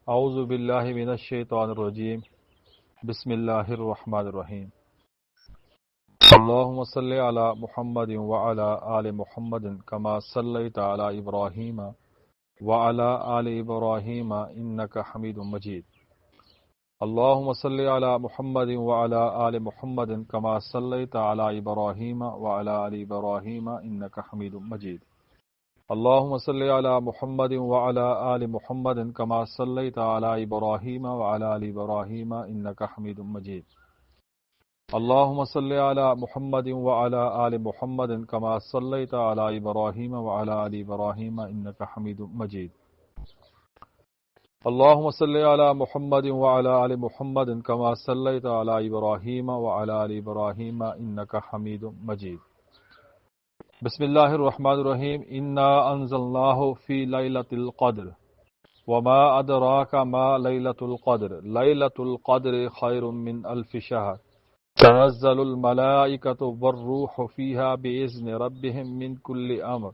اعوذ باللہ من الشیطان الرجیم بسم اللہ الرحمن الرحیم اللہم صلی علی محمد وعلی آل محمد کما صلیت علی ابراہیم وعلی آل ابراہیم انک حمید مجید اللہم صلی علی محمد وعلی آل محمد کما صلیت علی ابراہیم وعلی آل ابراہیم انک حمید مجید اللہم صلی علی محمد وعلی آل محمد کما صلیت علی ابراہیم وعلی آل ابراہیم انک حمید مجید اللہم صلی علی محمد وعلی آل محمد کما صلیت علی ابراہیم وعلی آل ابراہیم انک حمید مجید اللہم صلی علی محمد وعلی آل محمد کما صلیت علی ابراہیم وعلی آل ابراہیم انک حمید مجید بسم اللہ الرحمن الرحیم انا انزلناہ فی لیلۃ القدر وما ادراک ما لیلۃ القدر لیلۃ القدر خیر من الف شہر تنزل الملائکۃ والروح فیہا باذن ربہم من کل امر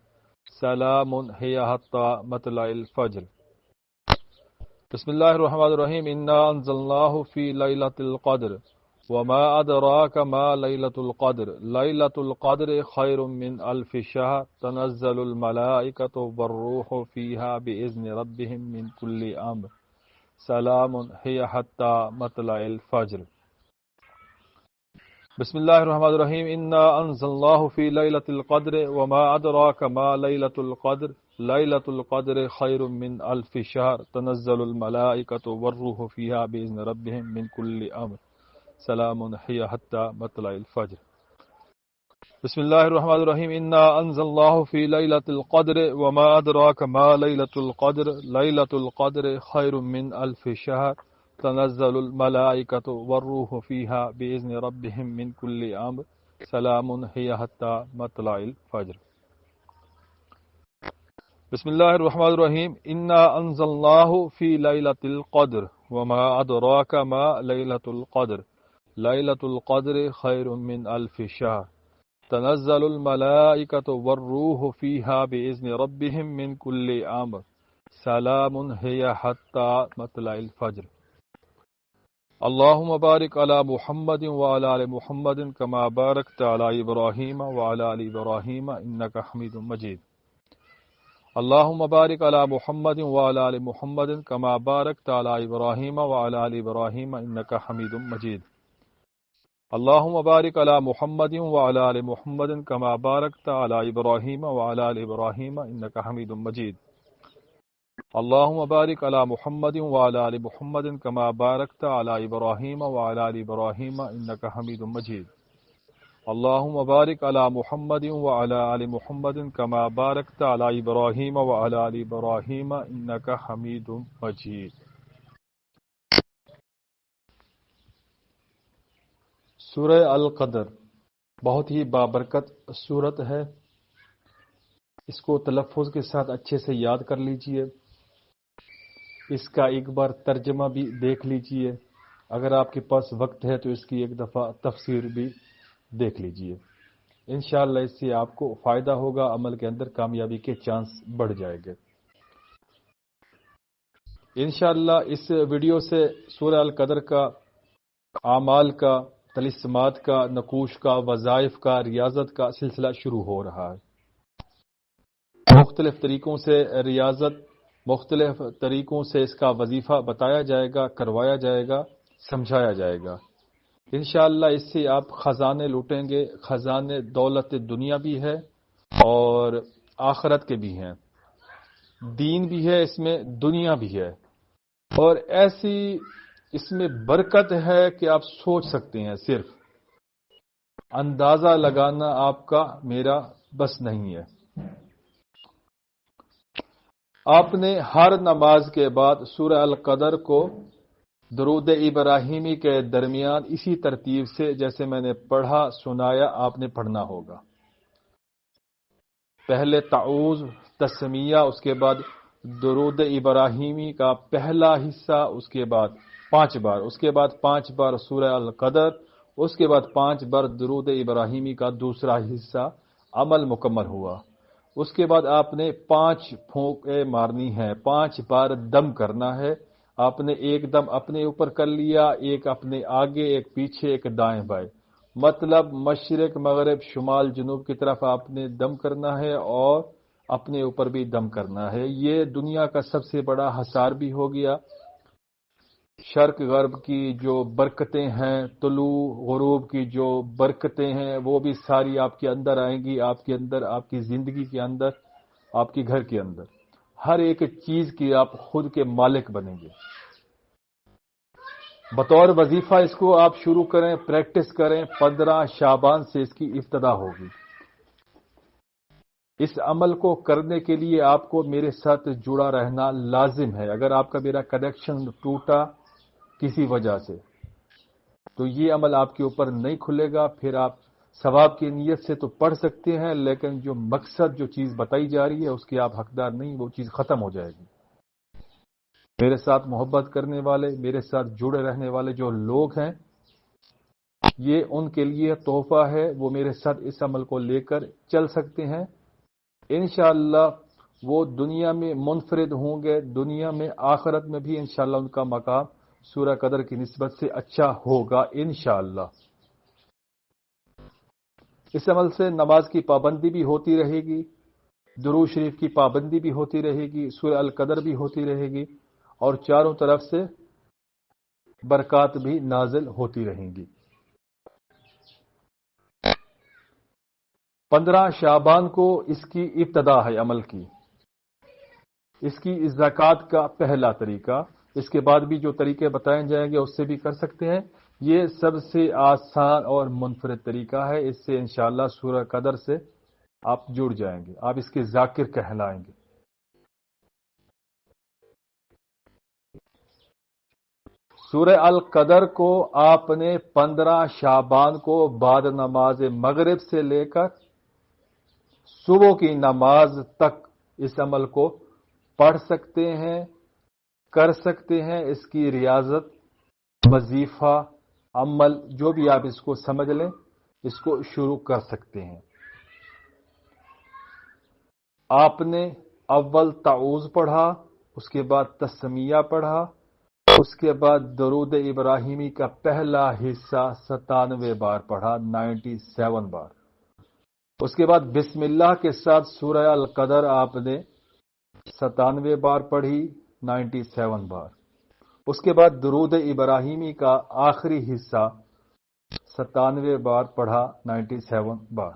سلام ہی حتی مطلع الفجر بسم اللہ الرحمن الرحیم انا انزلناہ فی لیلۃ القدر وما ادراک ما لیلۃ القدر لیلۃ القدر خیر من الف شہر تنزل الملائکۃ والروح فیہا باذن ربہم من کل امر سلام ہی حتی مطلع الفجر بسم اللہ الرحمن الرحیم انا انزلناہ فی لیلۃ القدر وما ادراک ما لیلۃ القدر لیلۃ القدر خیر من الف شہر تنزل الملائکۃ والروح فیہا باذن ربہم من کل امر سلام ہی حتی مطلع الفجر بسم اللہ الرحمن الرحیم انا انزلناہ فی لیلۃ القدر وما ادراک ما لیلۃ القدر لیلۃ القدر خیر من الف شہر تنزل الملائکۃ والروح فیہا باذن ربہم من کل امر سلام ہی حتی مطلع الفجر بسم اللہ الرحمن الرحیم انا انزلناہ فی لیلۃ القدر وما ادراک ما لیلۃ القدر لیلۃ القدر خیر من الف شہر تنزل الملائکۃ والروح فیہا باذن ربہم من کل امر سلام ہی حتی مطلع الفجر اللہم بارک علی محمد وعلی آل محمد کما بارکت علی ابراہیم وعلی آل ابراہیم انک حمید مجید اللہم بارک علی محمد وعلی آل محمد کما بارکت علی ابراہیم وعلی آل ابراہیم انک حمید مجید اللہم بارک علی محمد وعلی آل محمد کما بارکت علی ابراہیم وعلی آل ابراہیم انک حمید مجید اللہم بارک علی محمد وعلی آل محمد کما بارکت علی ابراہیم وعلی آل ابراہیم انک حمید مجید اللہم بارک علی محمد وعلی آل محمد کما بارکت علی ابراہیم وعلی آل ابراہیم انک حمید مجید سورہ القدر بہت ہی بابرکت سورت ہے، اس کو تلفظ کے ساتھ اچھے سے یاد کر لیجئے، اس کا ایک بار ترجمہ بھی دیکھ لیجئے، اگر آپ کے پاس وقت ہے تو اس کی ایک دفعہ تفسیر بھی دیکھ لیجئے، انشاءاللہ اس سے آپ کو فائدہ ہوگا، عمل کے اندر کامیابی کے چانس بڑھ جائے گے۔ انشاءاللہ اس ویڈیو سے سورہ القدر کا اعمال کا، طلسمات کا، نقوش کا، وظائف کا، ریاضت کا سلسلہ شروع ہو رہا ہے۔ مختلف طریقوں سے ریاضت، مختلف طریقوں سے اس کا وظیفہ بتایا جائے گا، کروایا جائے گا، سمجھایا جائے گا۔ انشاءاللہ اس سے آپ خزانے لوٹیں گے، خزانے دولت دنیا بھی ہے اور آخرت کے بھی ہیں، دین بھی ہے اس میں، دنیا بھی ہے، اور ایسی اس میں برکت ہے کہ آپ سوچ سکتے ہیں، صرف اندازہ لگانا آپ کا میرا بس نہیں ہے۔ آپ نے ہر نماز کے بعد سورہ القدر کو درود ابراہیمی کے درمیان اسی ترتیب سے جیسے میں نے پڑھا سنایا آپ نے پڑھنا ہوگا۔ پہلے تعوذ، تسمیہ، اس کے بعد درود ابراہیمی کا پہلا حصہ، اس کے بعد 5 بار، اس کے بعد 5 بار سورہ القدر، اس کے بعد 5 بار درود ابراہیمی کا دوسرا حصہ، عمل مکمل ہوا۔ اس کے بعد آپ نے 5 پھونکیں مارنی ہیں، 5 بار دم کرنا ہے، آپ نے ایک دم اپنے اوپر کر لیا، ایک اپنے آگے، ایک پیچھے، ایک دائیں بائیں، مطلب مشرق مغرب شمال جنوب کی طرف آپ نے دم کرنا ہے اور اپنے اوپر بھی دم کرنا ہے۔ یہ دنیا کا سب سے بڑا حصار بھی ہو گیا۔ شرق غرب کی جو برکتیں ہیں، طلوع غروب کی جو برکتیں ہیں، وہ بھی ساری آپ کے اندر آئیں گی، آپ کے اندر، آپ کی زندگی کے اندر، آپ کے گھر کے اندر، ہر ایک چیز کی آپ خود کے مالک بنیں گے۔ بطور وظیفہ اس کو آپ شروع کریں، پریکٹس کریں۔ 15 شعبان سے اس کی ابتدا ہوگی۔ اس عمل کو کرنے کے لیے آپ کو میرے ساتھ جڑا رہنا لازم ہے۔ اگر آپ کا میرا کنیکشن ٹوٹا کسی وجہ سے تو یہ عمل آپ کے اوپر نہیں کھلے گا۔ پھر آپ ثواب کی نیت سے تو پڑھ سکتے ہیں، لیکن جو مقصد، جو چیز بتائی جا رہی ہے اس کی آپ حقدار نہیں، وہ چیز ختم ہو جائے گی۔ میرے ساتھ محبت کرنے والے، میرے ساتھ جڑے رہنے والے جو لوگ ہیں، یہ ان کے لیے تحفہ ہے، وہ میرے ساتھ اس عمل کو لے کر چل سکتے ہیں۔ انشاءاللہ وہ دنیا میں منفرد ہوں گے، دنیا میں، آخرت میں بھی انشاءاللہ ان کا مقام سورہ قدر کی نسبت سے اچھا ہوگا انشاءاللہ۔ اس عمل سے نماز کی پابندی بھی ہوتی رہے گی، درود شریف کی پابندی بھی ہوتی رہے گی، سورہ القدر بھی ہوتی رہے گی، اور چاروں طرف سے برکات بھی نازل ہوتی رہیں گی۔ 15 شعبان کو اس کی ابتدا ہے عمل کی۔ اس کی زکوٰۃ کا پہلا طریقہ، اس کے بعد بھی جو طریقے بتائے جائیں گے اس سے بھی کر سکتے ہیں۔ یہ سب سے آسان اور منفرد طریقہ ہے۔ اس سے انشاءاللہ سورہ قدر سے آپ جڑ جائیں گے، آپ اس کے ذاکر کہلائیں گے۔ سورہ القدر کو آپ نے 15 شعبان کو بعد نماز مغرب سے لے کر صبح کی نماز تک اس عمل کو پڑھ سکتے ہیں، کر سکتے ہیں۔ اس کی ریاضت، وظیفہ، عمل، جو بھی آپ اس کو سمجھ لیں، اس کو شروع کر سکتے ہیں۔ آپ نے اول تعوذ پڑھا، اس کے بعد تسمیہ پڑھا، اس کے بعد درود ابراہیمی کا پہلا حصہ 97 بار پڑھا، 97 بار۔ اس کے بعد بسم اللہ کے ساتھ سورہ القدر آپ نے 97 بار پڑھی، 97 بار۔ اس کے بعد درود ابراہیمی کا آخری حصہ 97 بار پڑھا، 97 بار۔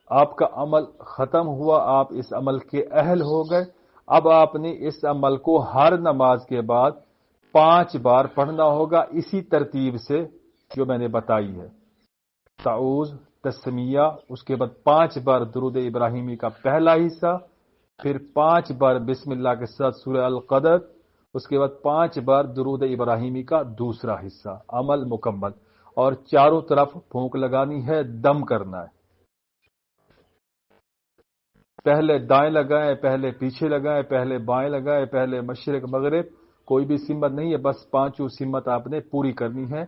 آپ کا عمل ختم ہوا، آپ اس عمل کے اہل ہو گئے۔ اب آپ نے اس عمل کو ہر نماز کے بعد 5 بار پڑھنا ہوگا، اسی ترتیب سے جو میں نے بتائی ہے۔ تعوذ، تسمیہ، اس کے بعد 5 بار درود ابراہیمی کا پہلا حصہ، پھر 5 بار بسم اللہ کے ساتھ سورہ القدر، اس کے بعد 5 بار درود ابراہیمی کا دوسرا حصہ، عمل مکمل۔ اور چاروں طرف پھونک لگانی ہے، دم کرنا ہے۔ پہلے دائیں لگائیں، پہلے پیچھے لگائیں، پہلے بائیں لگائیں، پہلے مشرق مغرب، کوئی بھی سمت نہیں ہے، بس 5 سمت آپ نے پوری کرنی ہے،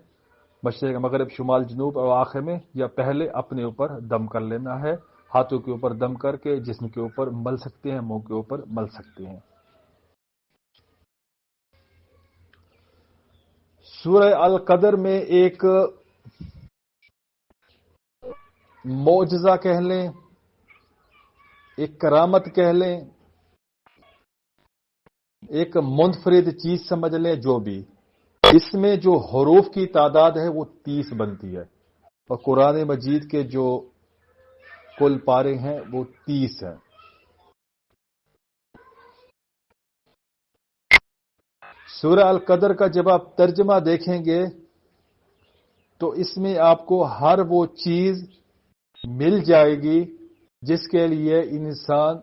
مشرق مغرب شمال جنوب، اور آخر میں یا پہلے اپنے اوپر دم کر لینا ہے، ہاتھوں کے اوپر دم کر کے جسم کے اوپر مل سکتے ہیں، منہ کے اوپر مل سکتے ہیں۔ سورہ القدر میں ایک معجزہ کہہ لیں، ایک کرامت کہہ لیں، ایک منفرد چیز سمجھ لیں، جو بھی، اس میں جو حروف کی تعداد ہے وہ 30 بنتی ہے، اور قرآن مجید کے جو کل پارے ہیں وہ 30 ہیں۔ سورہ القدر کا جب آپ ترجمہ دیکھیں گے تو اس میں آپ کو ہر وہ چیز مل جائے گی جس کے لیے انسان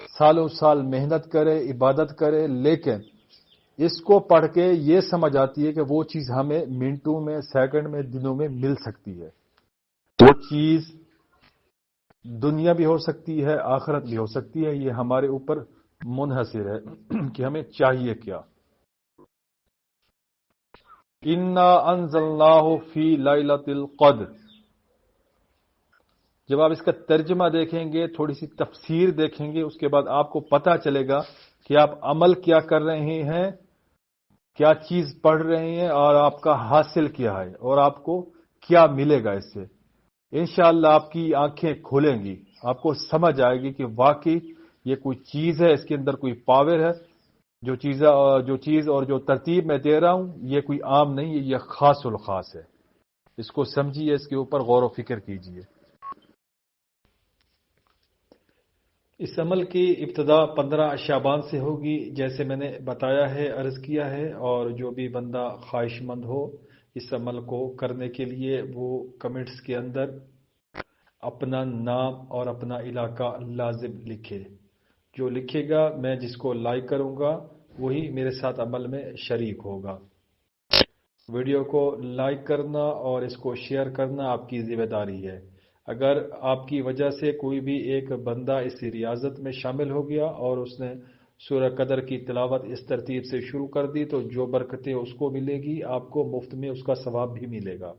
سالوں سال محنت کرے، عبادت کرے، لیکن اس کو پڑھ کے یہ سمجھ آتی ہے کہ وہ چیز ہمیں منٹوں میں، سیکنڈ میں، دنوں میں مل سکتی ہے۔ وہ چیز دنیا بھی ہو سکتی ہے، آخرت بھی ہو سکتی ہے، یہ ہمارے اوپر منحصر ہے کہ ہمیں چاہیے کیا۔ انا انزلناہ فی لیلۃ القدر، جب آپ اس کا ترجمہ دیکھیں گے، تھوڑی سی تفسیر دیکھیں گے، اس کے بعد آپ کو پتہ چلے گا کہ آپ عمل کیا کر رہے ہیں کیا چیز پڑھ رہے ہیں اور آپ کا حاصل کیا ہے اور آپ کو کیا ملے گا اس سے. انشاءاللہ آپ کی آنکھیں کھولیں گی، آپ کو سمجھ آئے گی کہ واقعی یہ کوئی چیز ہے، اس کے اندر کوئی پاور ہے. جو چیز اور جو ترتیب میں دے رہا ہوں یہ کوئی عام نہیں ہے، یہ خاص الخاص ہے. اس کو سمجھیے، اس کے اوپر غور و فکر کیجیے. اس عمل کی ابتدا 15 شعبان سے ہوگی، جیسے میں نے بتایا ہے، عرض کیا ہے. اور جو بھی بندہ خواہش مند ہو اس عمل کو کرنے کے لیے، وہ کمنٹس کے اندر اپنا نام اور اپنا علاقہ لازم لکھے. جو لکھے گا، میں جس کو لائک کروں گا وہی میرے ساتھ عمل میں شریک ہوگا. ویڈیو کو لائک کرنا اور اس کو شیئر کرنا آپ کی ذمہ داری ہے. اگر آپ کی وجہ سے کوئی بھی ایک بندہ اس ریاضت میں شامل ہو گیا اور اس نے سورہ قدر کی تلاوت اس ترتیب سے شروع کر دی، تو جو برکتیں اس کو ملے گی، آپ کو مفت میں اس کا ثواب بھی ملے گا.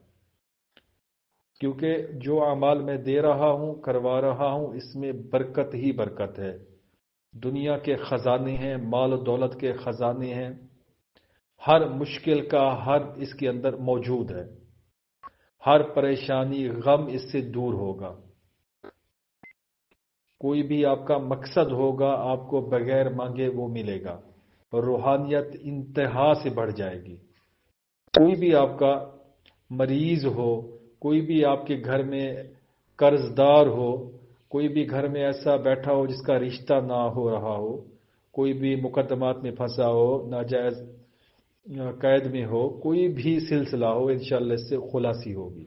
کیونکہ جو اعمال میں دے رہا ہوں، کروا رہا ہوں، اس میں برکت ہی برکت ہے. دنیا کے خزانے ہیں، مال و دولت کے خزانے ہیں. ہر مشکل کا حل اس کے اندر موجود ہے. ہر پریشانی، غم اس سے دور ہوگا. کوئی بھی آپ کا مقصد ہوگا، آپ کو بغیر مانگے وہ ملے گا. روحانیت انتہا سے بڑھ جائے گی. کوئی بھی آپ کا مریض ہو، کوئی بھی آپ کے گھر میں قرض دار ہو، کوئی بھی گھر میں ایسا بیٹھا ہو جس کا رشتہ نہ ہو رہا ہو، کوئی بھی مقدمات میں پھنسا ہو، ناجائز قید میں ہو، کوئی بھی سلسلہ ہو، انشاءاللہ اس سے خلاصی ہوگی.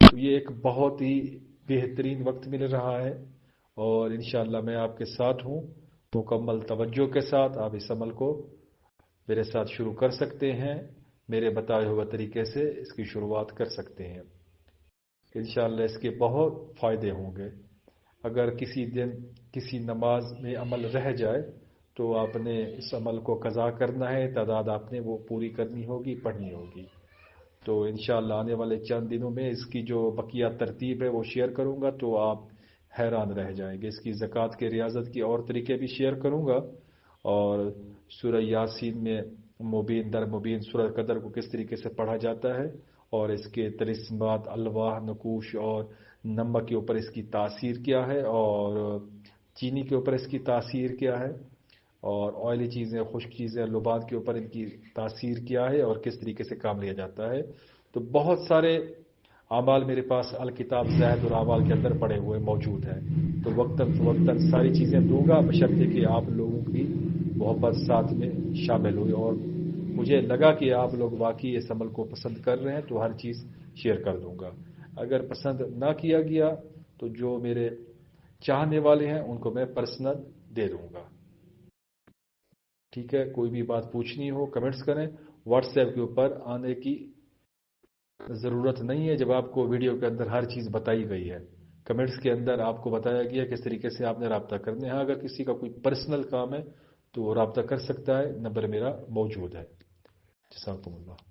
تو یہ ایک بہت ہی بہترین وقت مل رہا ہے اور انشاءاللہ میں آپ کے ساتھ ہوں. مکمل توجہ کے ساتھ آپ اس عمل کو میرے ساتھ شروع کر سکتے ہیں. میرے بتائے ہوئے طریقے سے اس کی شروعات کر سکتے ہیں. انشاءاللہ اس کے بہت فائدے ہوں گے. اگر کسی دن کسی نماز میں عمل رہ جائے تو آپ نے اس عمل کو قضا کرنا ہے، تعداد آپ نے وہ پوری کرنی ہوگی، پڑھنی ہوگی. تو انشاءاللہ آنے والے چند دنوں میں اس کی جو بقیہ ترتیب ہے وہ شیئر کروں گا تو آپ حیران رہ جائیں گے. اس کی زکوٰۃ کے ریاضت کی اور طریقے بھی شیئر کروں گا، اور سورہ یاسین میں مبین در مبین سورہ قدر کو کس طریقے سے پڑھا جاتا ہے، اور اس کے طلسمات، الواح، نقوش اور نمک کے اوپر اس کی تاثیر کیا ہے، اور چینی کے اوپر اس کی تاثیر کیا ہے، اور آئلی چیزیں، خشک چیزیں، لبان کے اوپر ان کی تاثیر کیا ہے، اور کس طریقے سے کام لیا جاتا ہے. تو بہت سارے اعمال میرے پاس الکتاب زاہد الاعمال کے اندر پڑے ہوئے موجود ہیں. تو وقتاً فوقتاً ساری چیزیں دوں گا، بشرطے کہ آپ لوگوں کی محبت ساتھ میں شامل ہوئی. اور مجھے لگا کہ آپ لوگ واقعی اس عمل کو پسند کر رہے ہیں تو ہر چیز شیئر کر دوں گا. اگر پسند نہ کیا گیا تو جو میرے چاہنے والے ہیں ان کو میں پرسنل دے دوں گا. ٹھیک ہے؟ کوئی بھی بات پوچھنی ہو کمنٹس کریں. واٹس ایپ کے اوپر آنے کی ضرورت نہیں ہے جب آپ کو ویڈیو کے اندر ہر چیز بتائی گئی ہے. کمنٹس کے اندر آپ کو بتایا گیا کس طریقے سے آپ نے رابطہ کرنا ہے. اگر کسی کا کوئی پرسنل کام ہے تو وہ رابطہ کر سکتا ہے، نمبر میرا موجود ہے. جزاکم اللہ.